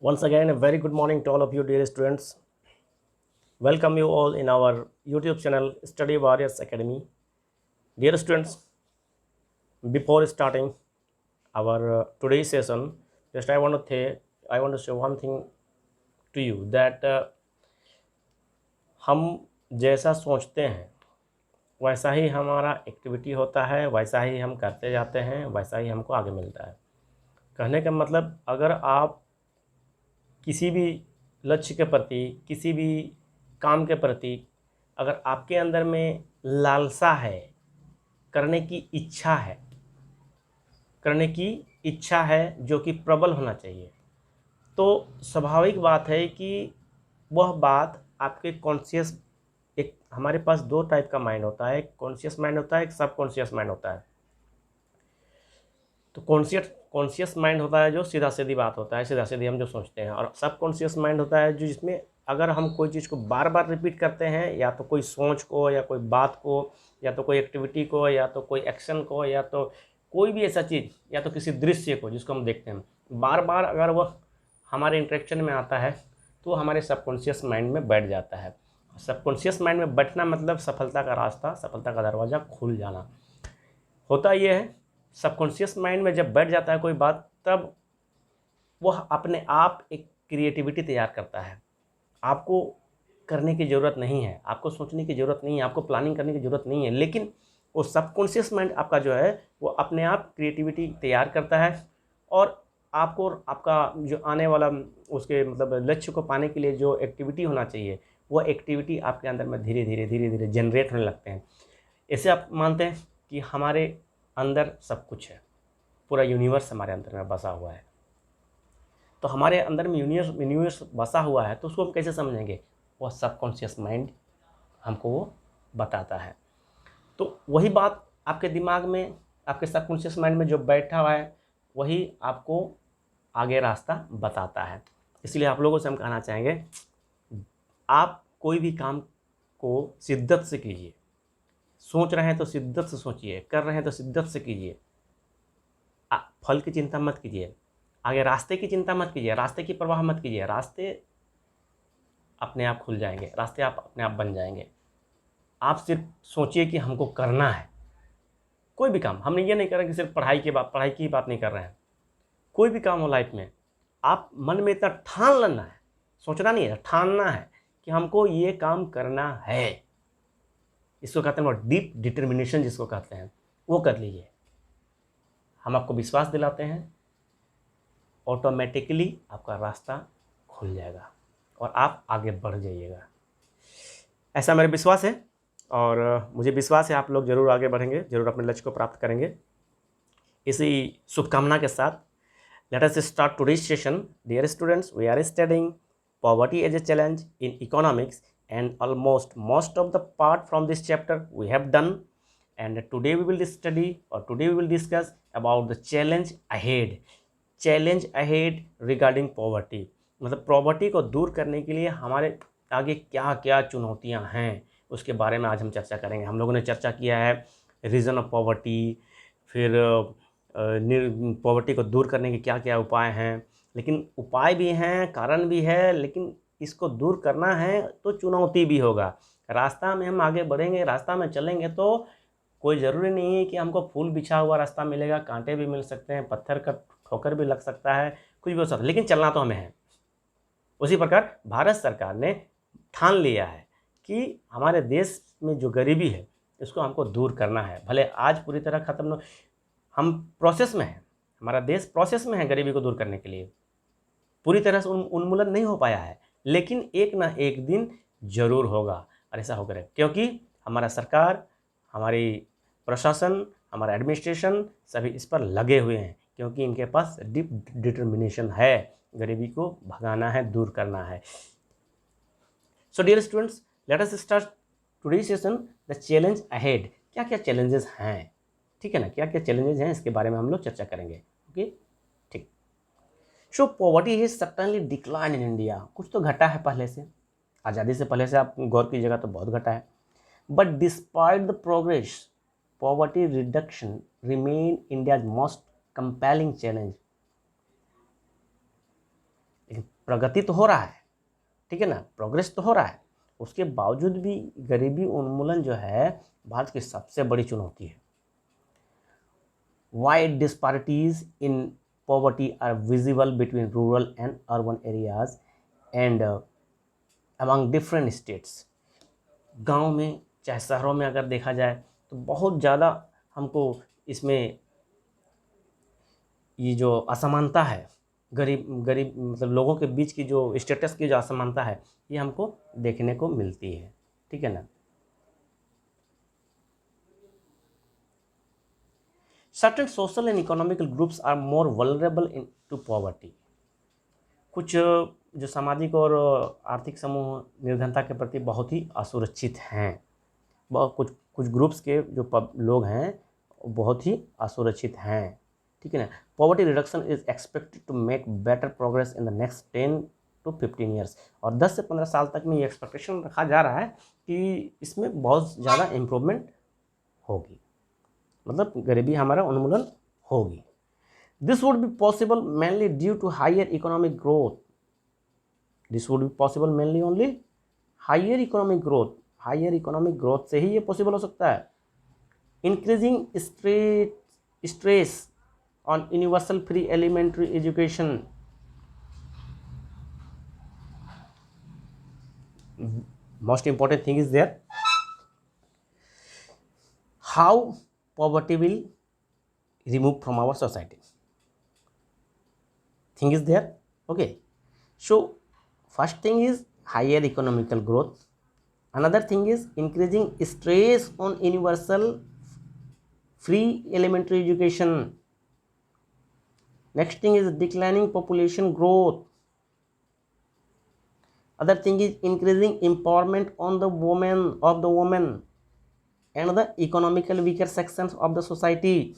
Once again, a very good morning to all of you, dear students. Welcome you all in our YouTube channel, Study Warriors Academy. Dear students, before starting our today's session, just I want to say one thing to you that हम जैसा सोचते हैं वैसा ही हमारा activity होता है, वैसा ही हम करते जाते हैं, वैसा ही हमको आगे मिलता है। कहने का मतलब, अगर आप किसी भी लक्ष्य के प्रति, किसी भी काम के प्रति अगर आपके अंदर में लालसा है, करने की इच्छा है, करने की इच्छा है जो कि प्रबल होना चाहिए, तो स्वाभाविक बात है कि वह बात आपके कॉन्शियस, एक हमारे पास दो टाइप का माइंड होता है, एक कॉन्शियस माइंड होता है, एक सब कॉन्शियस माइंड होता है। तो कॉन्शियस माइंड होता है जो सीधा सीधी बात होता है, सीधा सीधी हम जो सोचते हैं, और सब कॉन्शियस माइंड होता है जो जिसमें अगर हम कोई चीज़ को बार बार रिपीट करते हैं, या तो कोई सोच को, या कोई बात को, या तो कोई एक्टिविटी को, या तो कोई एक्शन को, या तो कोई भी ऐसा चीज़, या तो किसी दृश्य को जिसको हम देखते हैं, बार बार अगर वह हमारे इंटरेक्शन में आता है तो हमारे सबकॉन्शियस माइंड में बैठ जाता है। सबकॉन्शियस माइंड में बैठना मतलब सफलता का रास्ता, सफलता का दरवाज़ा खुल जाना होता। ये है, सबकॉन्शियस माइंड में जब बैठ जाता है कोई बात, तब वह अपने आप एक क्रिएटिविटी तैयार करता है। आपको करने की ज़रूरत नहीं है, आपको सोचने की ज़रूरत नहीं है, आपको प्लानिंग करने की ज़रूरत नहीं है, लेकिन वो सबकॉन्शियस माइंड आपका जो है वो अपने आप क्रिएटिविटी तैयार करता है, और आपको आपका जो आने वाला उसके मतलब लक्ष्य को पाने के लिए जो एक्टिविटी होना चाहिए, वो एक्टिविटी आपके अंदर में धीरे धीरे जनरेट होने लगते हैं। ऐसे आप मानते हैं कि हमारे अंदर सब कुछ है, पूरा यूनिवर्स हमारे अंदर में बसा हुआ है। तो हमारे अंदर में यूनिवर्स बसा हुआ है, तो उसको हम कैसे समझेंगे? वह सबकॉन्शियस माइंड हमको वो बताता है। तो वही बात आपके दिमाग में, आपके सबकॉन्शियस माइंड में जो बैठा हुआ है, वही आपको आगे रास्ता बताता है। इसलिए आप लोगों से हम कहना चाहेंगे, आप कोई भी काम को शिद्दत से कीजिए। सोच रहे हैं तो शिद्दत से सोचिए, कर रहे हैं तो शिद्दत से कीजिए। फल की चिंता मत कीजिए, आगे रास्ते की चिंता मत कीजिए, रास्ते की परवाह मत कीजिए। रास्ते अपने आप खुल जाएंगे, रास्ते आप अपने आप बन जाएंगे। आप सिर्फ सोचिए कि हमको करना है कोई भी काम। हमने ये नहीं कर रहे कि सिर्फ पढ़ाई की बात नहीं कर रहे हैं। कोई भी काम हो लाइफ में, आप मन में इतना ठान लेना है, सोचना नहीं है, ठानना है कि हमको ये काम करना है। इसको कहते हैं, वो डीप डिटर्मिनेशन जिसको कहते हैं, वो कर लीजिए। हम आपको विश्वास दिलाते हैं, ऑटोमेटिकली आपका रास्ता खुल जाएगा और आप आगे बढ़ जाइएगा। ऐसा मेरा विश्वास है, और मुझे विश्वास है आप लोग ज़रूर आगे बढ़ेंगे, ज़रूर अपने लक्ष्य को प्राप्त करेंगे। इसी शुभकामना के साथ let us start today's session. Dear students, we are studying poverty as a challenge in economics, and almost most of the part from this chapter we have done. And today we will study, or today we will discuss about the challenge ahead. Challenge ahead regarding poverty. मतलब property को दूर करने के लिए हमारे आगे क्या क्या चुनौतियां हैं, उसके बारे में आज हम चर्चा करेंगे। हम लोगों ने चर्चा किया है रीज़न ऑफ पॉवर्टी, फिर पॉवर्टी को दूर करने के क्या क्या उपाय हैं। लेकिन उपाय भी हैं, कारण भी है, लेकिन इसको दूर करना है तो चुनौती भी होगा। रास्ता में हम आगे बढ़ेंगे, रास्ता में चलेंगे तो कोई ज़रूरी नहीं है कि हमको फूल बिछा हुआ रास्ता मिलेगा। कांटे भी मिल सकते हैं, पत्थर का ठोकर भी लग सकता है, कुछ भी हो सकता है, लेकिन चलना तो हमें है। उसी प्रकार भारत सरकार ने ठान लिया है कि हमारे देश में जो गरीबी है इसको हमको दूर करना है। भले आज पूरी तरह ख़त्म न, हम प्रोसेस में हैं, हमारा देश प्रोसेस में है गरीबी को दूर करने के लिए। पूरी तरह से उन्मूलन नहीं हो पाया है, लेकिन एक ना एक दिन ज़रूर होगा, और ऐसा होकर है क्योंकि हमारा सरकार, हमारी प्रशासन, हमारा एडमिनिस्ट्रेशन सभी इस पर लगे हुए हैं, क्योंकि इनके पास डीप डिटर्मिनेशन है, गरीबी को भगाना है, दूर करना है। So dear students, let us start today session, the challenge ahead. क्या क्या चैलेंजेस हैं, ठीक है ना, क्या क्या चैलेंजेस हैं, इसके बारे में हम लोग चर्चा करेंगे। ओके, ठीक। So poverty has certainly decline in India. कुछ तो घटा है पहले से, आज़ादी से पहले से आप गौर कीजिएगा तो बहुत घटा है। But despite the progress, poverty reduction remain India's most compelling challenge. लेकिन प्रगति तो हो रहा है, ठीक है ना, प्रोग्रेस तो हो रहा है, उसके बावजूद भी गरीबी उन्मूलन जो है भारत की सबसे बड़ी चुनौती है। Wide disparities in poverty are visible between rural and urban areas and among different states. गांव में चाहे शहरों में अगर देखा जाए तो बहुत ज़्यादा हमको इसमें ये जो असमानता है, गरीब गरीब मतलब लोगों के बीच की जो स्टेटस की जो असमानता है, ये हमको देखने को मिलती है, ठीक है ना। Certain social and economical groups are more vulnerable to poverty. कुछ जो सामाजिक और आर्थिक समूह निर्धनता के प्रति बहुत ही असुरक्षित हैं। बहुत कुछ ग्रुप्स के जो लोग हैं बहुत ही असुरक्षित हैं, ठीक है ना। Poverty reduction is expected to make better progress in the next 10 to 15 years. और 10 से 15 साल तक में ये एक्सपेक्टेशन रखा जा रहा है कि इसमें बहुत ज़्यादा इम्प्रूवमेंट होगी, मतलब गरीबी हमारा उन्मूलन होगी। This would be possible mainly due to higher economic growth. This would be possible mainly only higher economic growth. Higher economic growth से ही ये पॉसिबल हो सकता है। Increasing stress on universal free elementary education. Most important thing is there, how poverty will remove from our society. Thing is there, okay. So first thing is higher economical growth. Another thing is increasing stress on universal free elementary education. Next thing is declining population growth. Other thing is increasing empowerment on the women and the economical weaker sections of the society.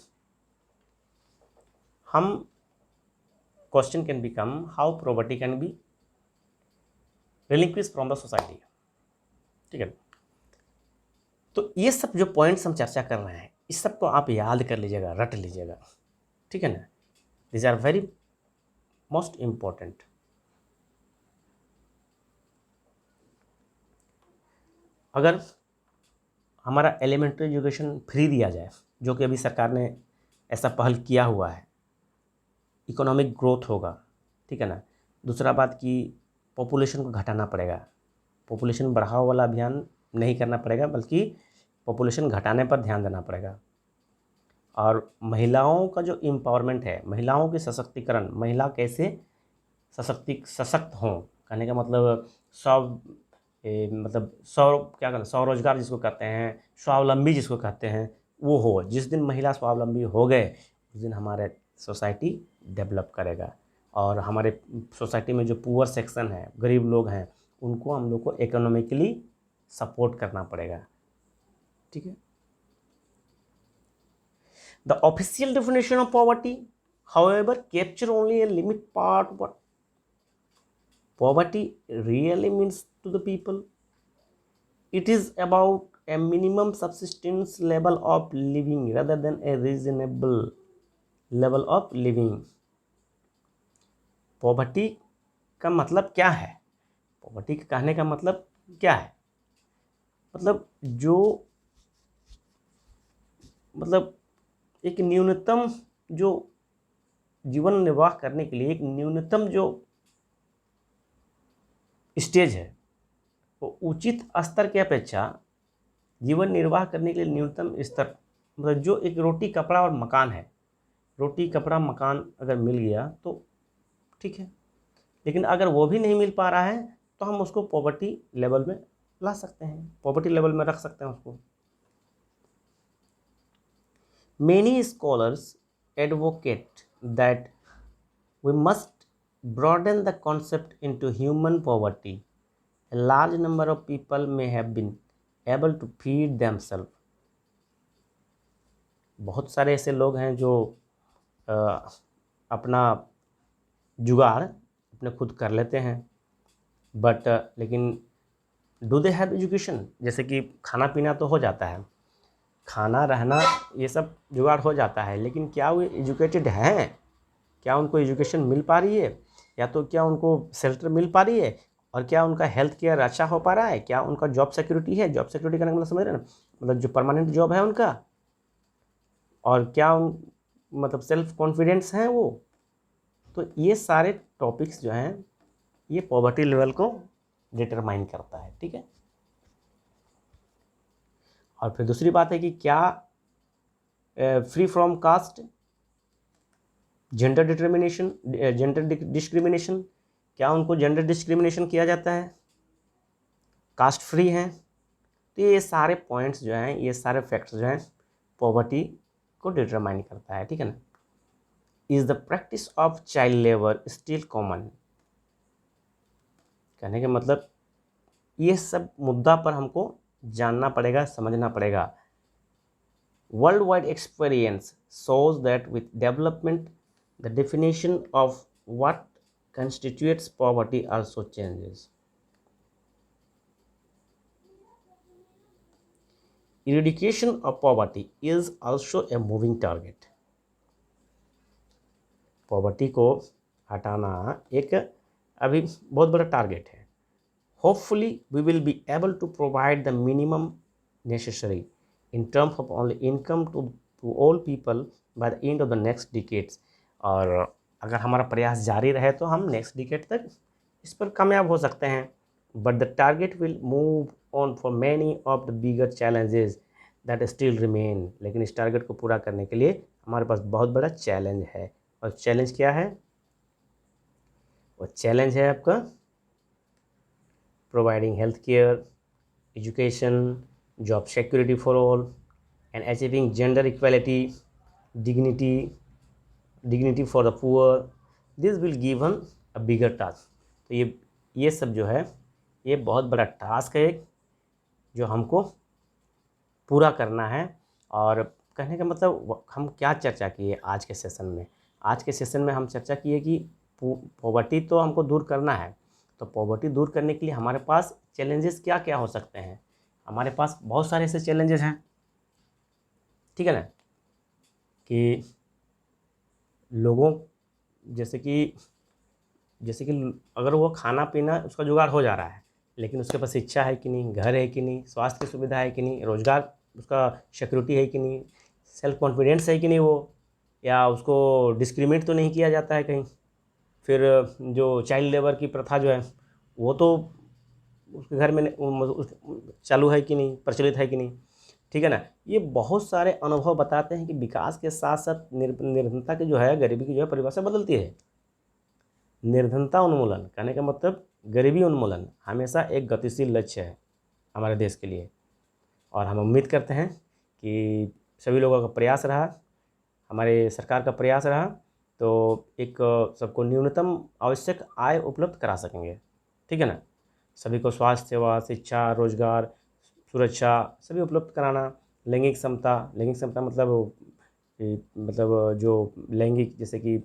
Question can become how poverty can be relinquished from the society, ठीक है। तो ये सब जो points हम चर्चा कर रहे हैं इस सब को आप याद कर लीजिएगा, रट लीजिएगा, ठीक है ना। This are very most important. अगर हमारा एलिमेंट्री एजुकेशन फ्री दिया जाए, जो कि अभी सरकार ने ऐसा पहल किया हुआ है, इकोनॉमिक ग्रोथ होगा, ठीक है ना। दूसरा बात कि पॉपुलेशन को घटाना पड़ेगा, पॉपुलेशन बढ़ाओ वाला अभियान नहीं करना पड़ेगा, बल्कि पॉपुलेशन घटाने पर ध्यान देना पड़ेगा। और महिलाओं का जो एम्पावरमेंट है, महिलाओं के सशक्तिकरण, महिला कैसे सशक्त हों, कहने का मतलब स्वरोजगार जिसको कहते हैं, स्वावलंबी जिसको कहते हैं, वो हो। जिस दिन महिला स्वावलंबी हो गए उस दिन हमारे सोसाइटी डेवलप करेगा। और हमारे सोसाइटी में जो पुअर सेक्शन है, गरीब लोग हैं, उनको हम लोग को इकोनॉमिकली सपोर्ट करना पड़ेगा, ठीक है। The official definition of poverty however capture only a limit part what poverty really means to the people. It is about a minimum subsistence level of living rather than a reasonable level of living. Poverty का मतलब क्या है? Poverty के कहने का मतलब क्या है? मतलब एक न्यूनतम जो जीवन निर्वाह करने के लिए एक न्यूनतम जो स्टेज है, वो उचित स्तर की अपेक्षा जीवन निर्वाह करने के लिए न्यूनतम स्तर, मतलब जो एक रोटी कपड़ा और मकान है, रोटी कपड़ा मकान अगर मिल गया तो ठीक है, लेकिन अगर वो भी नहीं मिल पा रहा है तो हम उसको पॉवर्टी लेवल में ला सकते हैं, पॉवर्टी लेवल में रख सकते हैं उसको। Many scholars advocate that we must broaden the concept into human poverty. A large number of people may have been able to feed themselves. बहुत सारे ऐसे लोग हैं जो अपना जुगाड़ अपने खुद कर लेते हैं, बट लेकिन डू दे हैव एजुकेशन? जैसे कि खाना पीना तो हो जाता है, खाना रहना ये सब जुगाड़ हो जाता है, लेकिन क्या वो एजुकेटेड हैं? क्या उनको एजुकेशन मिल पा रही है? या तो क्या उनको शेल्टर मिल पा रही है, और क्या उनका हेल्थ केयर अच्छा हो पा रहा है, क्या उनका जॉब सिक्योरिटी है, जॉब सिक्योरिटी का मतलब समझ रहे हैं ना, मतलब जो परमानेंट जॉब है उनका, और क्या उन मतलब सेल्फ कॉन्फिडेंस हैं वो। तो ये सारे टॉपिक्स जो हैं ये पॉवर्टी लेवल को डिटरमाइन करता है, ठीक है। और फिर दूसरी बात है कि क्या free from cast, gender determination, gender discrimination, क्या उनको जेंडर डिस्क्रिमिनेशन किया जाता है, कास्ट फ्री हैं। तो ये सारे पॉइंट्स जो हैं, ये सारे फैक्ट्स जो हैं पॉवर्टी को डिटरमाइन करता है, ठीक है ना। Is the practice of child labour still common, कहने का मतलब ये सब मुद्दा पर हमको जानना पड़ेगा, समझना पड़ेगा। World wide experience shows that with development the definition of what constitutes poverty also changes. Eradication of poverty is also a moving target. Poverty को हटाना एक अभी बहुत बड़ा टारगेट है। Hopefully we will be able to provide the minimum necessary in terms of only income to all people by the end of the next decades. और अगर हमारा प्रयास जारी रहे तो हम नेक्स्ट डिकेड तक इस पर कामयाब हो सकते हैं। But the target will move on for many of the bigger challenges that still remain. लेकिन इस टारगेट को पूरा करने के लिए हमारे पास बहुत बड़ा चैलेंज है। और चैलेंज क्या है? वो चैलेंज है आपका providing healthcare, education, job security for all, and achieving gender equality, dignity for the poor. This will given a bigger task. तो ये सब जो है ये बहुत बड़ा टास्क है जो हमको पूरा करना है। और कहने का मतलब हम क्या चर्चा किए आज के सेशन में? आज के सेशन में हम चर्चा किए कि पॉवर्टी तो हमको दूर करना है। तो पॉवर्टी दूर करने के लिए हमारे पास चैलेंजेस क्या क्या हो सकते हैं? हमारे पास बहुत सारे ऐसे चैलेंजेस हैं, ठीक है ना, कि लोगों जैसे कि अगर वो खाना पीना उसका जुगाड़ हो जा रहा है, लेकिन उसके पास शिक्षा है कि नहीं, घर है कि नहीं, स्वास्थ्य की सुविधा है कि नहीं, रोज़गार उसका सिक्योरिटी है कि नहीं, सेल्फ कॉन्फिडेंस है कि नहीं वो, या उसको डिस्क्रिमिनेट तो नहीं किया जाता है कहीं। फिर जो चाइल्ड लेबर की प्रथा जो है वो तो उसके घर में चालू है कि नहीं, प्रचलित है कि नहीं, ठीक है ना। ये बहुत सारे अनुभव बताते हैं कि विकास के साथ साथ निर्धनता की जो है, गरीबी की जो है परिभाषा बदलती है। निर्धनता उन्मूलन कहने का मतलब गरीबी उन्मूलन हमेशा एक गतिशील लक्ष्य है हमारे देश के लिए। और हम उम्मीद करते हैं कि सभी लोगों का प्रयास रहा, हमारे सरकार का प्रयास रहा, तो एक सबको न्यूनतम आवश्यक आय उपलब्ध करा सकेंगे, ठीक है ना। सभी को स्वास्थ्य सेवा, शिक्षा, रोजगार, सुरक्षा सभी उपलब्ध कराना। लैंगिक समता मतलब जो लैंगिक जैसे कि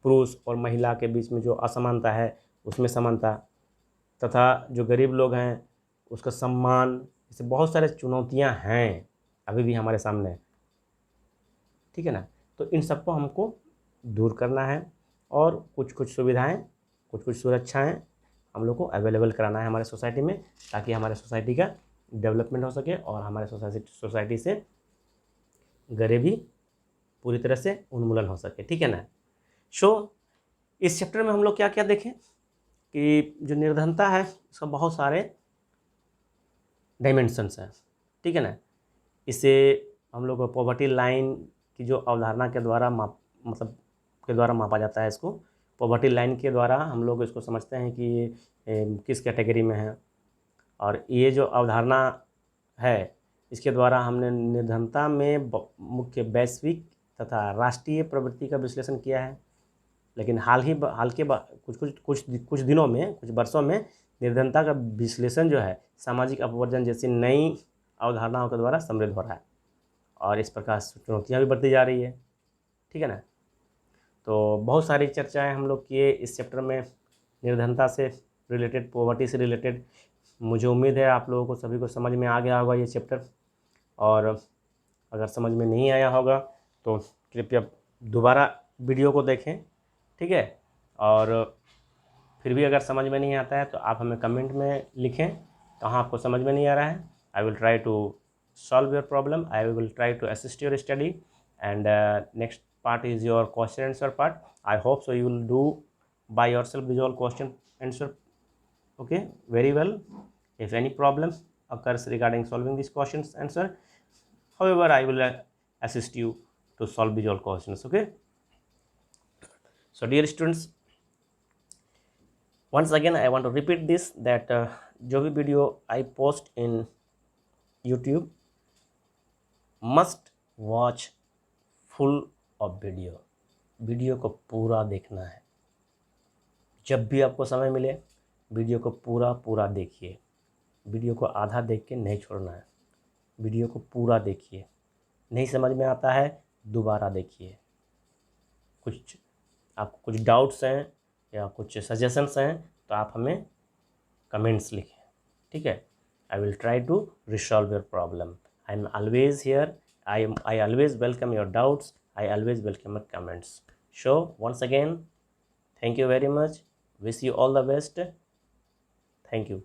पुरुष और महिला के बीच में जो असमानता है उसमें समानता, तथा जो गरीब लोग हैं उसका सम्मान। ऐसे बहुत सारे चुनौतियां हैं अभी भी हमारे सामने, ठीक है ना। तो इन सबको हमको दूर करना है और कुछ कुछ सुविधाएं, कुछ कुछ सुरक्षाएं हम लोग को अवेलेबल कराना है हमारे सोसाइटी में, ताकि हमारे सोसाइटी का डेवलपमेंट हो सके और हमारे सोसाइटी से गरीबी पूरी तरह से उन्मूलन हो सके, ठीक है ना। इस चैप्टर में हम लोग क्या क्या देखें कि जो निर्धनता है इसका बहुत सारे डायमेंशंस हैं, ठीक है ना। इसे हम लोग पॉवर्टी लाइन की जो अवधारणा के द्वारा मापा जाता है। इसको पॉवर्टी लाइन के द्वारा हम लोग इसको समझते हैं कि ये किस कैटेगरी में है। और ये जो अवधारणा है इसके द्वारा हमने निर्धनता में मुख्य वैश्विक तथा राष्ट्रीय प्रवृत्ति का विश्लेषण किया है। लेकिन हाल के कुछ दिनों में, कुछ वर्षों में निर्धनता का विश्लेषण जो है सामाजिक अपवर्जन जैसी नई अवधारणाओं के द्वारा समृद्ध हो रहा है और इस प्रकार चुनौतियाँ भी बढ़ती जा रही है, ठीक है ना। तो बहुत सारी चर्चाएं हम लोग किए इस चैप्टर में निर्धनता से रिलेटेड, पॉवर्टी से रिलेटेड। मुझे उम्मीद है आप लोगों को सभी को समझ में आ गया होगा ये चैप्टर, और अगर समझ में नहीं आया होगा तो कृपया दोबारा वीडियो को देखें, ठीक है। और फिर भी अगर समझ में नहीं आता है तो आप हमें कमेंट में लिखें कहाँ आपको समझ में नहीं आ रहा है. I will try to solve your problem. I will try to assist your study, and next part is your question answer part. I hope so you will do by yourself these all question answer, okay, very well. If any problem occurs regarding solving these questions answer, however, I will assist you to solve these all questions, okay. So dear students, once again I want to repeat this that जो भी video I post in YouTube, must watch full of video को पूरा देखना है. जब भी आपको समय मिले वीडियो को पूरा देखिए. वीडियो को आधा देख के नहीं छोड़ना है. वीडियो को पूरा देखिए. नहीं समझ में आता है दोबारा देखिए. कुछ आपको कुछ डाउट्स हैं या कुछ सजेशंस हैं तो आप हमें कमेंट्स लिखें, ठीक है. I will try to resolve your problem. I am always here. I always welcome your doubts. I always welcome your comments. So once again, thank you very much. Wish you all the best. Thank you.